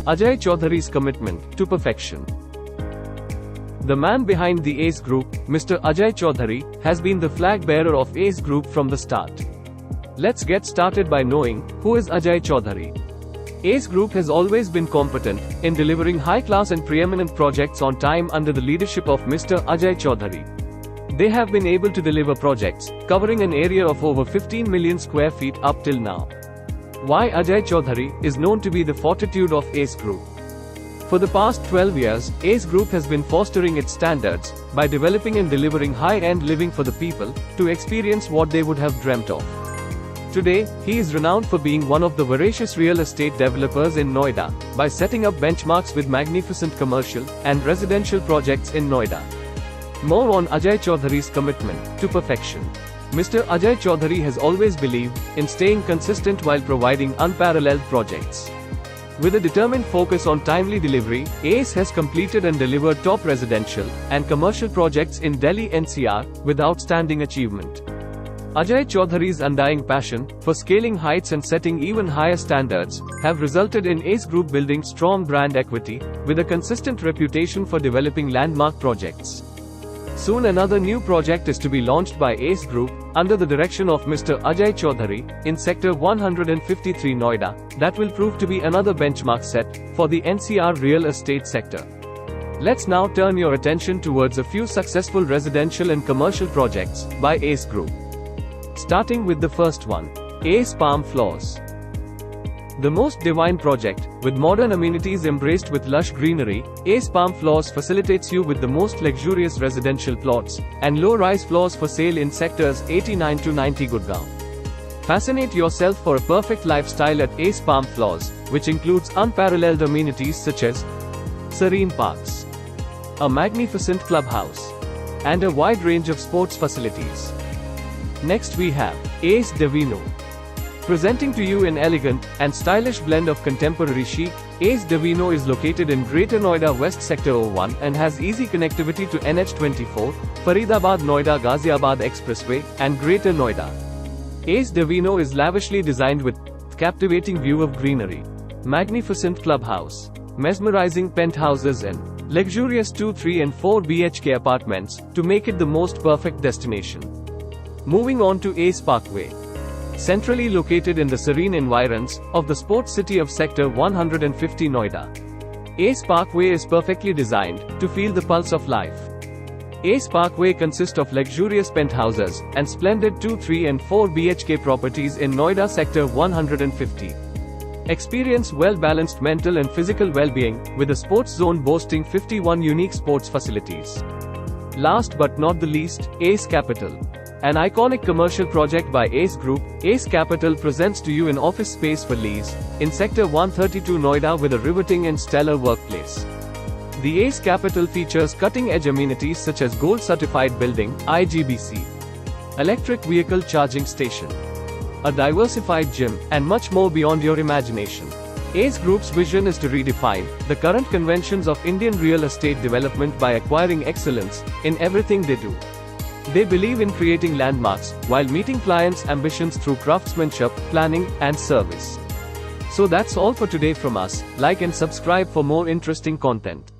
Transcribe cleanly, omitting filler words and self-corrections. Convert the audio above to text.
Ajay Chaudhary's commitment to perfection. The man behind the ACE Group, Mr. Ajay Chaudhary, has been the flag bearer of ACE Group from the start. Let's get started by knowing who is Ajay Chaudhary. ACE Group has always been competent in delivering high-class and preeminent projects on time under the leadership of Mr. Ajay Chaudhary. They have been able to deliver projects covering an area of over 15 million square feet up till now. Why Ajay Chaudhary is known to be the fortitude of ACE Group. For the past 12 years, ACE Group has been fostering its standards by developing and delivering high-end living for the people to experience what they would have dreamt of. Today, he is renowned for being one of the voracious real estate developers in Noida by setting up benchmarks with magnificent commercial and residential projects in Noida. More on Ajay Chaudhary's commitment to perfection. Mr. Ajay Chaudhary has always believed in staying consistent while providing unparalleled projects. With a determined focus on timely delivery, ACE has completed and delivered top residential and commercial projects in Delhi NCR with outstanding achievement. Ajay Chaudhary's undying passion for scaling heights and setting even higher standards have resulted in ACE Group building strong brand equity with a consistent reputation for developing landmark projects. Soon another new project is to be launched by ACE Group, under the direction of Mr. Ajay Chaudhary, in Sector 153 Noida, that will prove to be another benchmark set for the NCR real estate sector. Let's now turn your attention towards a few successful residential and commercial projects by ACE Group. Starting with the first one, ACE Palm Floors. The most divine project, with modern amenities embraced with lush greenery, ACE Palm Floors facilitates you with the most luxurious residential plots and low-rise floors for sale in sectors 89 to 90 Gurgaon. Fascinate yourself for a perfect lifestyle at ACE Palm Floors, which includes unparalleled amenities such as serene parks, a magnificent clubhouse, and a wide range of sports facilities. Next we have ACE Divino. Presenting to you an elegant and stylish blend of contemporary chic, ACE Divino is located in Greater Noida West Sector 01 and has easy connectivity to NH24, Faridabad Noida Ghaziabad Expressway, and Greater Noida. ACE Divino is lavishly designed with captivating view of greenery, magnificent clubhouse, mesmerizing penthouses and luxurious 2, 3 and 4 BHK apartments to make it the most perfect destination. Moving on to ACE Parkway. Centrally located in the serene environs of the sports city of Sector 150 Noida, ACE Parkway is perfectly designed to feel the pulse of life. ACE Parkway consists of luxurious penthouses and splendid 2, 3 and 4 BHK properties in Noida Sector 150. Experience well-balanced mental and physical well-being with a sports zone boasting 51 unique sports facilities. Last but not the least, ACE Capital. An iconic commercial project by ACE Group, ACE Capital presents to you an office space for lease in Sector 132 Noida with a riveting and stellar workplace. The ACE Capital features cutting-edge amenities such as gold-certified building, IGBC, electric vehicle charging station, a diversified gym, and much more beyond your imagination. ACE Group's vision is to redefine the current conventions of Indian real estate development by acquiring excellence in everything they do. They believe in creating landmarks while meeting clients' ambitions through craftsmanship, planning, and service. So that's all for today from us. Like and subscribe for more interesting content.